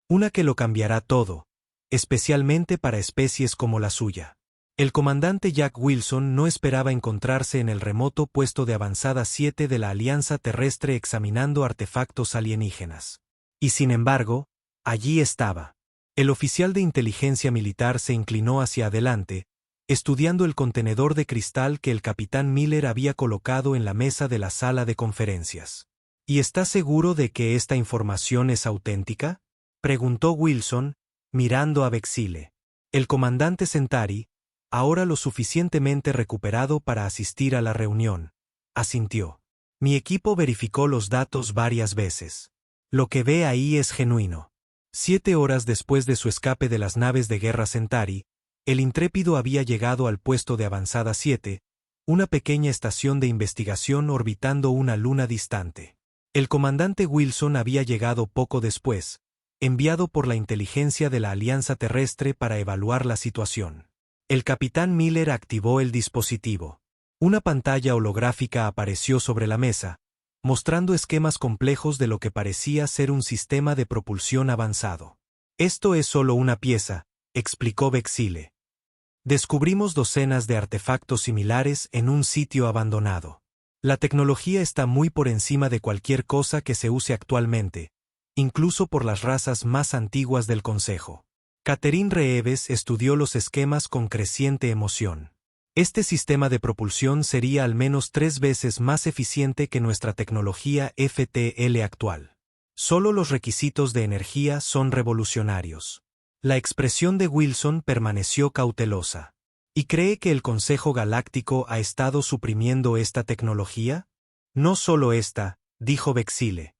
Una que lo cambiará todo, especialmente para especies como la suya. El comandante Jack Wilson no esperaba encontrarse en el remoto puesto de avanzada 7 de la Alianza Terrestre examinando artefactos alienígenas. Y sin embargo, allí estaba. El oficial de inteligencia militar se inclinó hacia adelante, estudiando el contenedor de cristal que el capitán Miller había colocado en la mesa de la sala de conferencias. ¿Y está seguro de que esta información es auténtica?, preguntó Wilson, mirando a Vexile. El comandante Centauri, ahora lo suficientemente recuperado para asistir a la reunión, asintió. Mi equipo verificó los datos varias veces. Lo que ve ahí es genuino. 7 horas después de su escape de las naves de guerra Centauri, el intrépido había llegado al puesto de avanzada 7, una pequeña estación de investigación orbitando una luna distante. El comandante Wilson había llegado poco después, enviado por la inteligencia de la Alianza Terrestre para evaluar la situación. El capitán Miller activó el dispositivo. Una pantalla holográfica apareció sobre la mesa, mostrando esquemas complejos de lo que parecía ser un sistema de propulsión avanzado. Esto es solo una pieza, explicó Vexile. Descubrimos docenas de artefactos similares en un sitio abandonado. La tecnología está muy por encima de cualquier cosa que se use actualmente, incluso por las razas más antiguas del Consejo. Catherine Reeves estudió los esquemas con creciente emoción. Este sistema de propulsión sería al menos 3 veces más eficiente que nuestra tecnología FTL actual. Solo los requisitos de energía son revolucionarios. La expresión de Wilson permaneció cautelosa. ¿Y cree que el Consejo Galáctico ha estado suprimiendo esta tecnología? No solo esta, dijo Vexile.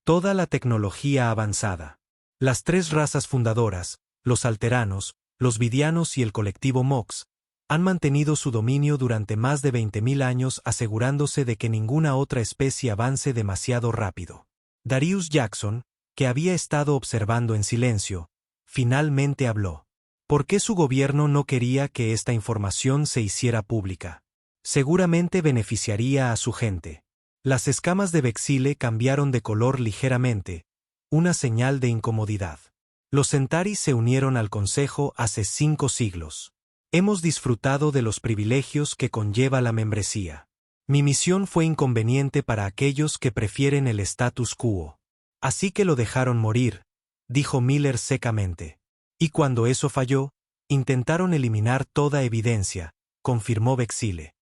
Toda la tecnología avanzada. Las 3 razas fundadoras, los alteranos, los vidianos y el colectivo Mox, han mantenido su dominio durante más de 20.000 años asegurándose de que ninguna otra especie avance demasiado rápido. Darius Jackson, que había estado observando en silencio, finalmente habló. ¿Por qué su gobierno no quería que esta información se hiciera pública? Seguramente beneficiaría a su gente. Las escamas de Vexile cambiaron de color ligeramente, una señal de incomodidad. Los Centauri se unieron al Consejo hace 5 siglos. Hemos disfrutado de los privilegios que conlleva la membresía. Mi misión fue inconveniente para aquellos que prefieren el status quo. Así que lo dejaron morir, dijo Miller secamente. Y cuando eso falló, intentaron eliminar toda evidencia, confirmó Vexile.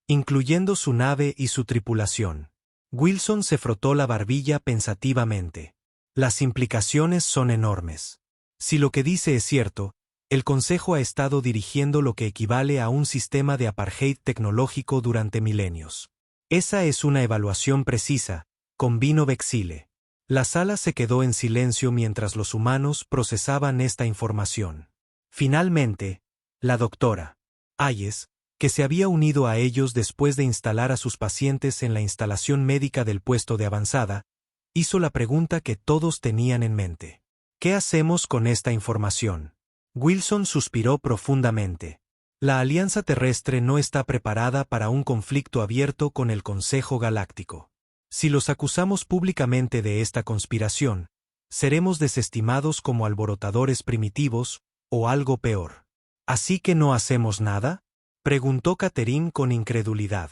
Incluyendo su nave y su tripulación. Wilson se frotó la barbilla pensativamente. Las implicaciones son enormes. Si lo que dice es cierto, el Consejo ha estado dirigiendo lo que equivale a un sistema de apartheid tecnológico durante milenios. Esa es una evaluación precisa, convino Vexile. La sala se quedó en silencio mientras los humanos procesaban esta información. Finalmente, la doctora Hayes, que se había unido a ellos después de instalar a sus pacientes en la instalación médica del puesto de avanzada, hizo la pregunta que todos tenían en mente. ¿Qué hacemos con esta información? Wilson suspiró profundamente. La Alianza Terrestre no está preparada para un conflicto abierto con el Consejo Galáctico. Si los acusamos públicamente de esta conspiración, seremos desestimados como alborotadores primitivos, o algo peor. ¿Así que no hacemos nada?, preguntó Catherine con incredulidad.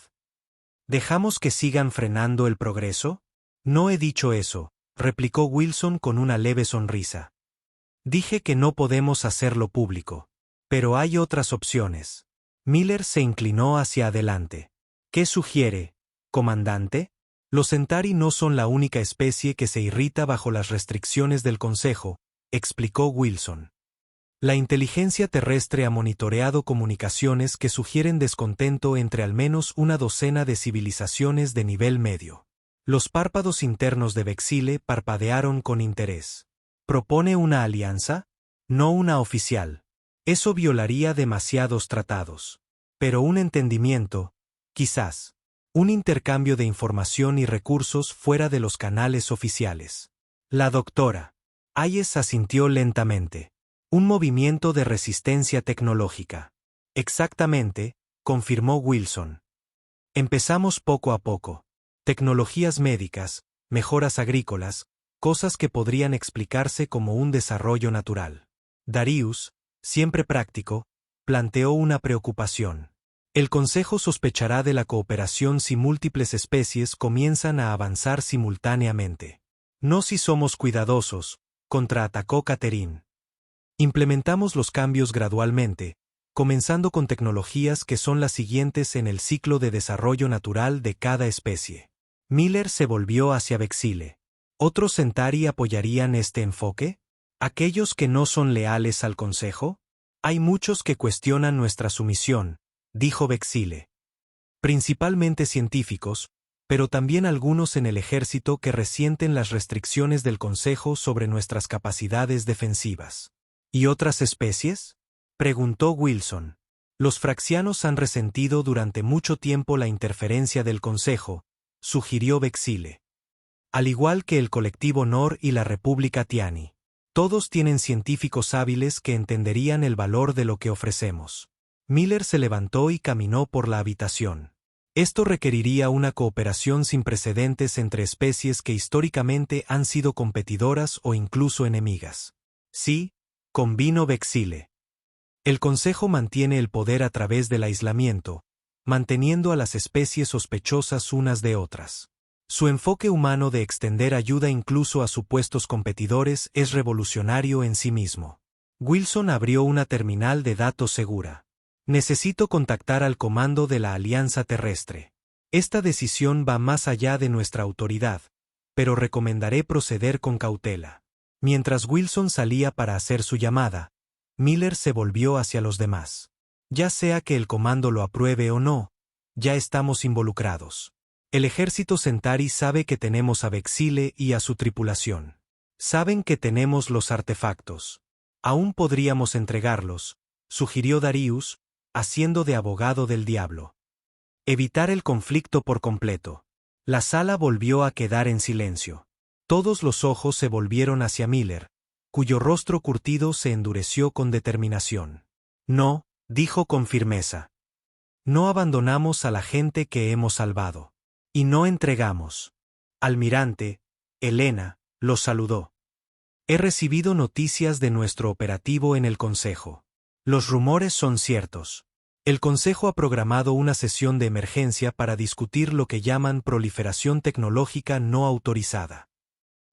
¿Dejamos que sigan frenando el progreso? No he dicho eso, replicó Wilson con una leve sonrisa. Dije que no podemos hacerlo público. Pero hay otras opciones. Miller se inclinó hacia adelante. ¿Qué sugiere, comandante? Los Centauri no son la única especie que se irrita bajo las restricciones del Consejo, explicó Wilson. La inteligencia terrestre ha monitoreado comunicaciones que sugieren descontento entre al menos una docena de civilizaciones de nivel medio. Los párpados internos de Vexile parpadearon con interés. ¿Propone una alianza? No una oficial. Eso violaría demasiados tratados. Pero un entendimiento, quizás. Un intercambio de información y recursos fuera de los canales oficiales. La doctora Hayes asintió lentamente. Un movimiento de resistencia tecnológica. Exactamente, confirmó Wilson. Empezamos poco a poco. Tecnologías médicas, mejoras agrícolas, cosas que podrían explicarse como un desarrollo natural. Darius, siempre práctico, planteó una preocupación. El Consejo sospechará de la cooperación si múltiples especies comienzan a avanzar simultáneamente. No si somos cuidadosos, contraatacó Catherine. Implementamos los cambios gradualmente, comenzando con tecnologías que son las siguientes en el ciclo de desarrollo natural de cada especie. Miller se volvió hacia Vexile. ¿Otros Centauri apoyarían este enfoque? ¿Aquellos que no son leales al Consejo? Hay muchos que cuestionan nuestra sumisión, dijo Vexile. Principalmente científicos, pero también algunos en el ejército que resienten las restricciones del Consejo sobre nuestras capacidades defensivas. ¿Y otras especies?, preguntó Wilson. Los fraxianos han resentido durante mucho tiempo la interferencia del Consejo, sugirió Vexile. Al igual que el colectivo Nor y la República Tiani. Todos tienen científicos hábiles que entenderían el valor de lo que ofrecemos. Miller se levantó y caminó por la habitación. Esto requeriría una cooperación sin precedentes entre especies que históricamente han sido competidoras o incluso enemigas. Sí, convino Vexile. El Consejo mantiene el poder a través del aislamiento, manteniendo a las especies sospechosas unas de otras. Su enfoque humano de extender ayuda incluso a supuestos competidores es revolucionario en sí mismo. Wilson abrió una terminal de datos segura. Necesito contactar al comando de la Alianza Terrestre. Esta decisión va más allá de nuestra autoridad, pero recomendaré proceder con cautela. Mientras Wilson salía para hacer su llamada, Miller se volvió hacia los demás. Ya sea que el comando lo apruebe o no, ya estamos involucrados. El ejército Centauri sabe que tenemos a Vexile y a su tripulación. Saben que tenemos los artefactos. Aún podríamos entregarlos, sugirió Darius, haciendo de abogado del diablo. Evitar el conflicto por completo. La sala volvió a quedar en silencio. Todos los ojos se volvieron hacia Miller, cuyo rostro curtido se endureció con determinación. No, dijo con firmeza. No abandonamos a la gente que hemos salvado. Y no entregamos. Almirante, Elena, los saludó. He recibido noticias de nuestro operativo en el Consejo. Los rumores son ciertos. El Consejo ha programado una sesión de emergencia para discutir lo que llaman proliferación tecnológica no autorizada.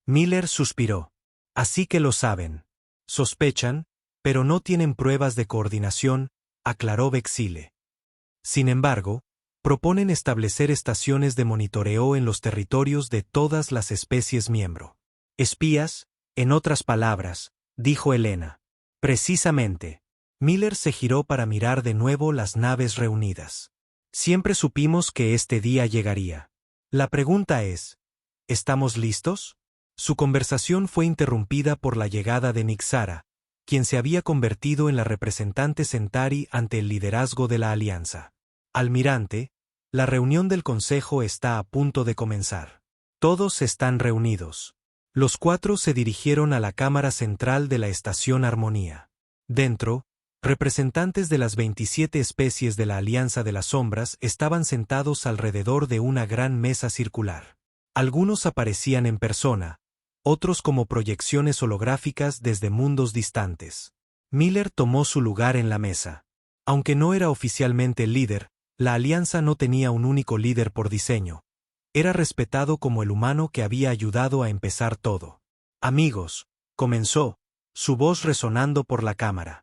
Miller suspiró. Así que lo saben. Sospechan, pero no tienen pruebas de coordinación, aclaró Vexile. Sin embargo, proponen establecer estaciones de monitoreo en los territorios de todas las especies miembro. Espías, en otras palabras, dijo Elena. Precisamente. Miller se giró para mirar de nuevo las naves reunidas. Siempre supimos que este día llegaría. La pregunta es, ¿estamos listos? Su conversación fue interrumpida por la llegada de Nixara, quien se había convertido en la representante Centauri ante el liderazgo de la Alianza. Almirante, la reunión del Consejo está a punto de comenzar. Todos están reunidos. Los cuatro se dirigieron a la cámara central de la Estación Armonía. Dentro, Representantes de las 27 especies de la Alianza de las Sombras estaban sentados alrededor de una gran mesa circular. Algunos aparecían en persona, otros como proyecciones holográficas desde mundos distantes. Miller tomó su lugar en la mesa. Aunque no era oficialmente el líder, la Alianza no tenía un único líder por diseño. Era respetado como el humano que había ayudado a empezar todo. Amigos, comenzó, su voz resonando por la cámara.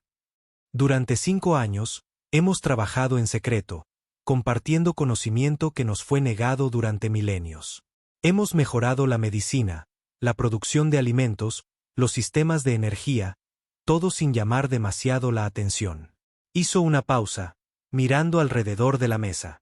Durante 5 años, hemos trabajado en secreto, compartiendo conocimiento que nos fue negado durante milenios. Hemos mejorado la medicina, la producción de alimentos, los sistemas de energía, todo sin llamar demasiado la atención. Hizo una pausa, mirando alrededor de la mesa.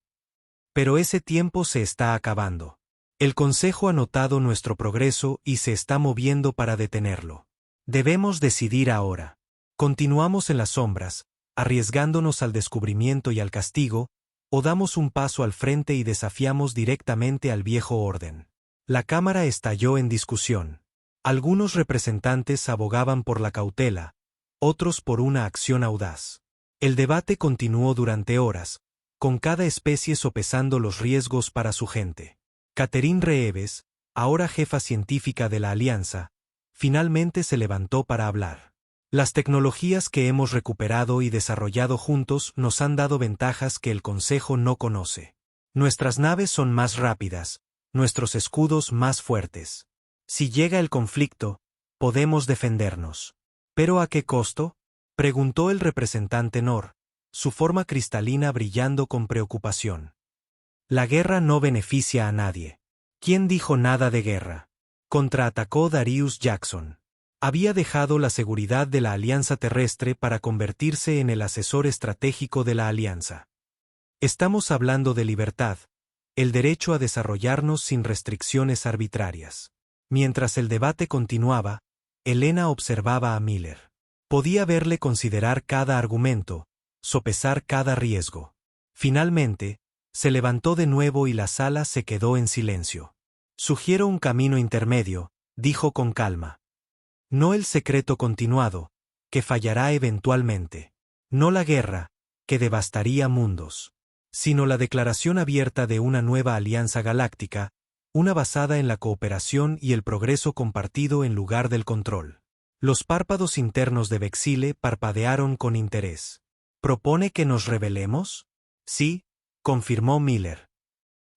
Pero ese tiempo se está acabando. El Consejo ha notado nuestro progreso y se está moviendo para detenerlo. Debemos decidir ahora. ¿Continuamos en las sombras, arriesgándonos al descubrimiento y al castigo, o damos un paso al frente y desafiamos directamente al viejo orden? La Cámara estalló en discusión. Algunos representantes abogaban por la cautela, otros por una acción audaz. El debate continuó durante horas, con cada especie sopesando los riesgos para su gente. Catherine Reeves, ahora jefa científica de la Alianza, finalmente se levantó para hablar. Las tecnologías que hemos recuperado y desarrollado juntos nos han dado ventajas que el Consejo no conoce. Nuestras naves son más rápidas, nuestros escudos más fuertes. Si llega el conflicto, podemos defendernos. ¿Pero a qué costo?, preguntó el representante Nor, su forma cristalina brillando con preocupación. La guerra no beneficia a nadie. ¿Quién dijo nada de guerra? Contraatacó Darius Jackson. Había dejado la seguridad de la Alianza Terrestre para convertirse en el asesor estratégico de la Alianza. Estamos hablando de libertad, el derecho a desarrollarnos sin restricciones arbitrarias. Mientras el debate continuaba, Elena observaba a Miller. Podía verle considerar cada argumento, sopesar cada riesgo. Finalmente, se levantó de nuevo y la sala se quedó en silencio. Sugiero un camino intermedio, dijo con calma. No el secreto continuado, que fallará eventualmente. No la guerra, que devastaría mundos. Sino la declaración abierta de una nueva alianza galáctica, una basada en la cooperación y el progreso compartido en lugar del control. Los párpados internos de Vexile parpadearon con interés. ¿Propone que nos rebelemos? Sí, confirmó Miller.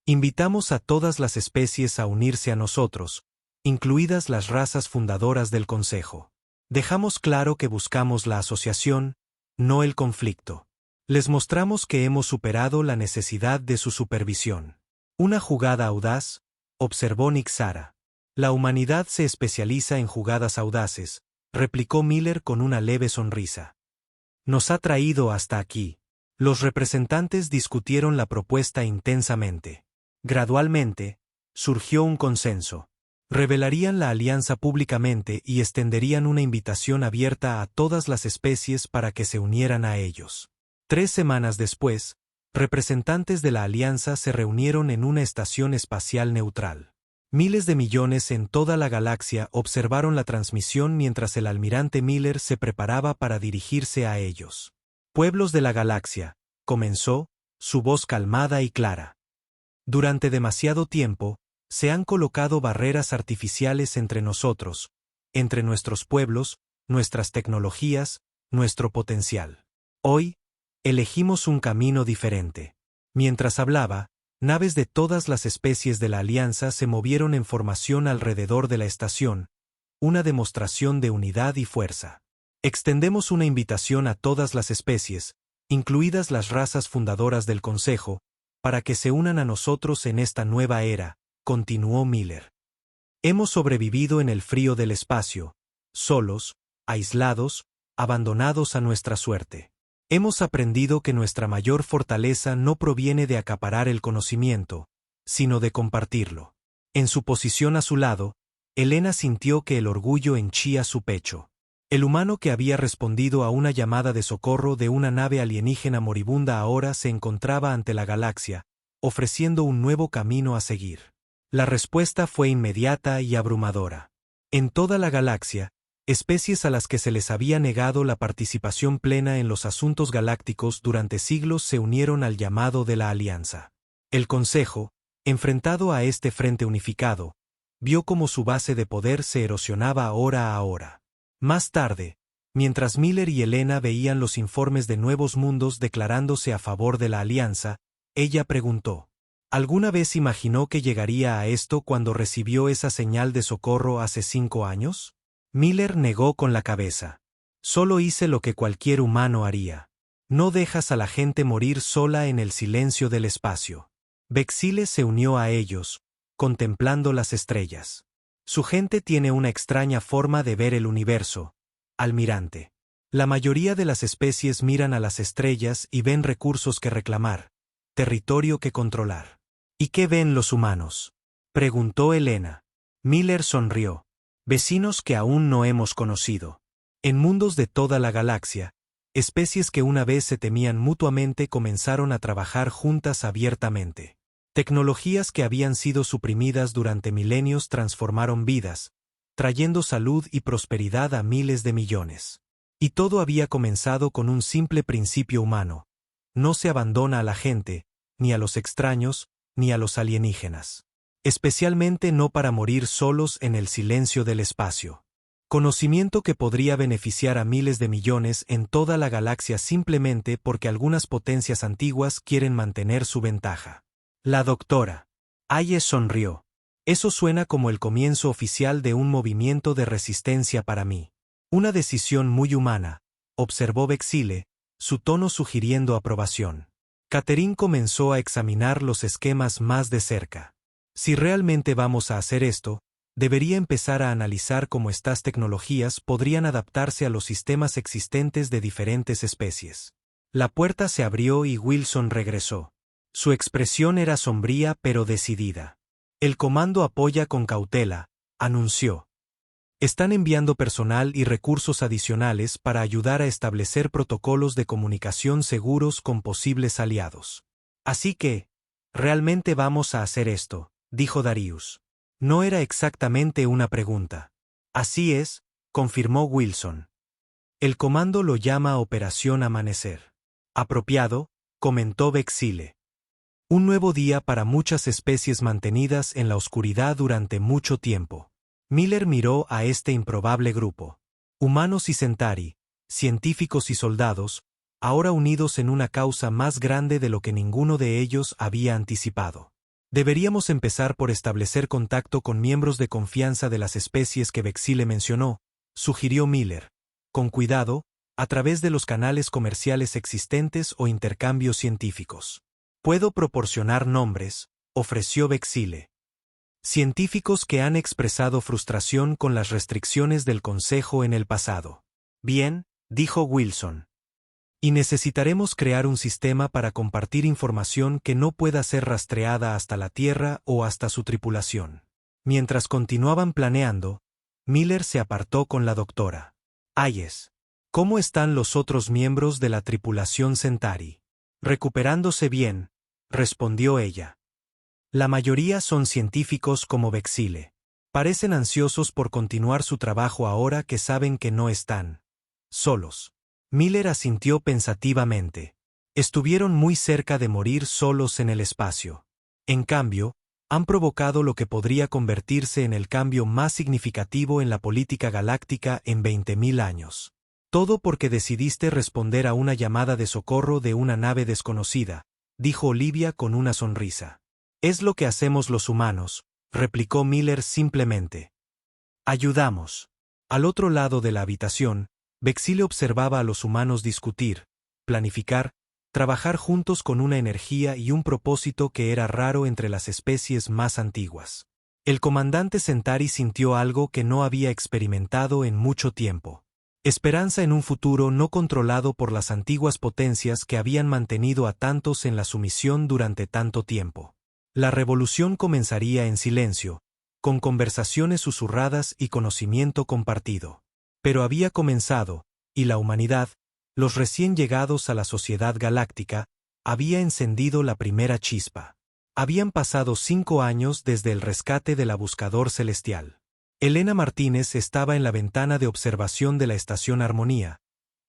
Invitamos a todas las especies a unirse a nosotros, incluidas las razas fundadoras del Consejo. Dejamos claro que buscamos la asociación, no el conflicto. Les mostramos que hemos superado la necesidad de su supervisión. Una jugada audaz, observó Nixara. La humanidad se especializa en jugadas audaces, replicó Miller con una leve sonrisa. Nos ha traído hasta aquí. Los representantes discutieron la propuesta intensamente. Gradualmente, surgió un consenso. Revelarían la alianza públicamente y extenderían una invitación abierta a todas las especies para que se unieran a ellos. 3 semanas después, representantes de la alianza se reunieron en una estación espacial neutral. Miles de millones en toda la galaxia observaron la transmisión mientras el almirante Miller se preparaba para dirigirse a ellos. Pueblos de la galaxia, comenzó, su voz calmada y clara. Durante demasiado tiempo, se han colocado barreras artificiales entre nosotros, entre nuestros pueblos, nuestras tecnologías, nuestro potencial. Hoy, elegimos un camino diferente. Mientras hablaba, naves de todas las especies de la Alianza se movieron en formación alrededor de la estación, una demostración de unidad y fuerza. Extendemos una invitación a todas las especies, incluidas las razas fundadoras del Consejo, para que se unan a nosotros en esta nueva era, continuó Miller. Hemos sobrevivido en el frío del espacio, solos, aislados, abandonados a nuestra suerte. Hemos aprendido que nuestra mayor fortaleza no proviene de acaparar el conocimiento, sino de compartirlo. En su posición a su lado, Elena sintió que el orgullo henchía su pecho. El humano que había respondido a una llamada de socorro de una nave alienígena moribunda ahora se encontraba ante la galaxia, ofreciendo un nuevo camino a seguir. La respuesta fue inmediata y abrumadora. En toda la galaxia, Especies a las que se les había negado la participación plena en los asuntos galácticos durante siglos se unieron al llamado de la Alianza. El Consejo, enfrentado a este frente unificado, vio cómo su base de poder se erosionaba hora a hora. Más tarde, mientras Miller y Elena veían los informes de Nuevos Mundos declarándose a favor de la Alianza, ella preguntó: ¿alguna vez imaginó que llegaría a esto cuando recibió esa señal de socorro hace 5 años? Miller negó con la cabeza. Solo hice lo que cualquier humano haría. No dejas a la gente morir sola en el silencio del espacio. Bexile se unió a ellos, contemplando las estrellas. Su gente tiene una extraña forma de ver el universo, almirante. La mayoría de las especies miran a las estrellas y ven recursos que reclamar, territorio que controlar. ¿Y qué ven los humanos?, preguntó Elena. Miller sonrió. Vecinos que aún no hemos conocido. En mundos de toda la galaxia, especies que una vez se temían mutuamente comenzaron a trabajar juntas abiertamente. Tecnologías que habían sido suprimidas durante milenios transformaron vidas, trayendo salud y prosperidad a miles de millones. Y todo había comenzado con un simple principio humano: no se abandona a la gente, ni a los extraños, ni a los alienígenas. Especialmente no para morir solos en el silencio del espacio. Conocimiento que podría beneficiar a miles de millones en toda la galaxia simplemente porque algunas potencias antiguas quieren mantener su ventaja. La doctora Hayes sonrió. Eso suena como el comienzo oficial de un movimiento de resistencia para mí. Una decisión muy humana, observó Bexile, su tono sugiriendo aprobación. Catherine comenzó a examinar los esquemas más de cerca. Si realmente vamos a hacer esto, debería empezar a analizar cómo estas tecnologías podrían adaptarse a los sistemas existentes de diferentes especies. La puerta se abrió y Wilson regresó. Su expresión era sombría pero decidida. El comando apoya con cautela, anunció. Están enviando personal y recursos adicionales para ayudar a establecer protocolos de comunicación seguros con posibles aliados. Así que, realmente vamos a hacer esto, dijo Darius. No era exactamente una pregunta. Así es, confirmó Wilson. El comando lo llama Operación Amanecer. Apropiado, comentó Bexile. Un nuevo día para muchas especies mantenidas en la oscuridad durante mucho tiempo. Miller miró a este improbable grupo. Humanos y Centauri, científicos y soldados, ahora unidos en una causa más grande de lo que ninguno de ellos había anticipado. Deberíamos empezar por establecer contacto con miembros de confianza de las especies que Bexile mencionó, sugirió Miller. Con cuidado, a través de los canales comerciales existentes o intercambios científicos. Puedo proporcionar nombres, ofreció Bexile. Científicos que han expresado frustración con las restricciones del Consejo en el pasado. Bien, dijo Wilson. Y necesitaremos crear un sistema para compartir información que no pueda ser rastreada hasta la Tierra o hasta su tripulación. Mientras continuaban planeando, Miller se apartó con la doctora Hayes. ¿Cómo están los otros miembros de la tripulación Centauri? Recuperándose bien, respondió ella. La mayoría son científicos como Bexile. Parecen ansiosos por continuar su trabajo ahora que saben que no están solos. Miller asintió pensativamente. Estuvieron muy cerca de morir solos en el espacio. En cambio, han provocado lo que podría convertirse en el cambio más significativo en la política galáctica en 20.000 años. Todo porque decidiste responder a una llamada de socorro de una nave desconocida, dijo Olivia con una sonrisa. Es lo que hacemos los humanos, replicó Miller simplemente. Ayudamos. Al otro lado de la habitación, Bexile observaba a los humanos discutir, planificar, trabajar juntos con una energía y un propósito que era raro entre las especies más antiguas. El comandante Centauri sintió algo que no había experimentado en mucho tiempo. Esperanza en un futuro no controlado por las antiguas potencias que habían mantenido a tantos en la sumisión durante tanto tiempo. La revolución comenzaría en silencio, con conversaciones susurradas y conocimiento compartido. Pero había comenzado, y la humanidad, los recién llegados a la sociedad galáctica, había encendido la primera chispa. Habían pasado 5 años desde el rescate de la Buscador Celestial. Elena Martínez estaba en la ventana de observación de la estación Armonía,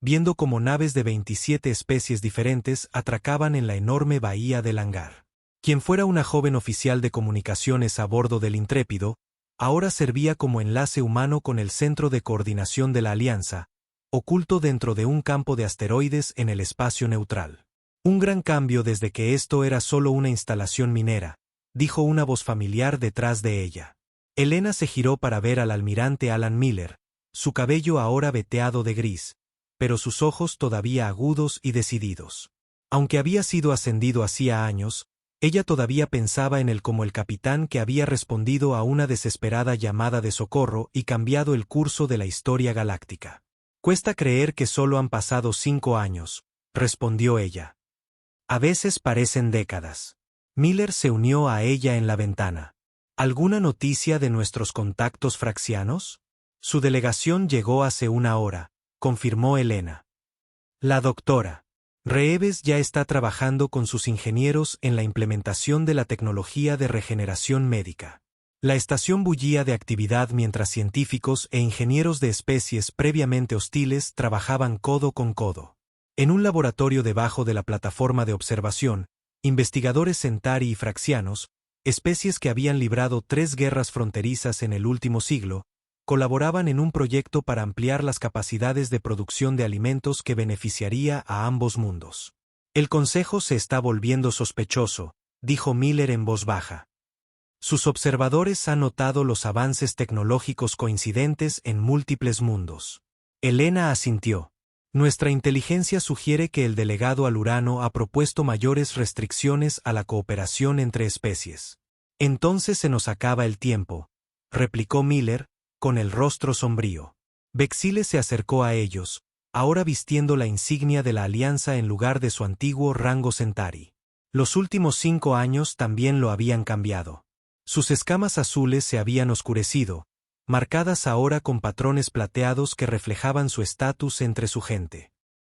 viendo cómo naves de 27 especies diferentes atracaban en la enorme bahía del hangar. Quien fuera una joven oficial de comunicaciones a bordo del Intrépido, ahora servía como enlace humano con el Centro de Coordinación de la Alianza, oculto dentro de un campo de asteroides en el espacio neutral. Un gran cambio desde que esto era solo una instalación minera, dijo una voz familiar detrás de ella. Elena se giró para ver al almirante Alan Miller, su cabello ahora veteado de gris, pero sus ojos todavía agudos y decididos. Aunque había sido ascendido hacía años, ella todavía pensaba en él como el capitán que había respondido a una desesperada llamada de socorro y cambiado el curso de la historia galáctica. Cuesta creer que solo han pasado 5 años, respondió ella. A veces parecen décadas. Miller se unió a ella en la ventana. ¿Alguna noticia de nuestros contactos fraxianos? Su delegación llegó hace 1 hora, confirmó Elena. La doctora Reeves ya está trabajando con sus ingenieros en la implementación de la tecnología de regeneración médica. La estación bullía de actividad mientras científicos e ingenieros de especies previamente hostiles trabajaban codo con codo. En un laboratorio debajo de la plataforma de observación, investigadores Centauri y fraxianos, especies que habían librado 3 guerras fronterizas en el último siglo, colaboraban en un proyecto para ampliar las capacidades de producción de alimentos que beneficiaría a ambos mundos. El Consejo se está volviendo sospechoso, dijo Miller en voz baja. Sus observadores han notado los avances tecnológicos coincidentes en múltiples mundos. Elena asintió. Nuestra inteligencia sugiere que el delegado al Urano ha propuesto mayores restricciones a la cooperación entre especies. Entonces se nos acaba el tiempo, replicó Miller, con el rostro sombrío. Bexile se acercó a ellos, ahora vistiendo la insignia de la Alianza en lugar de su antiguo rango Centauri. Los últimos 5 años también lo habían cambiado. Sus escamas azules se habían oscurecido, marcadas ahora con patrones plateados que reflejaban su estatus entre su gente.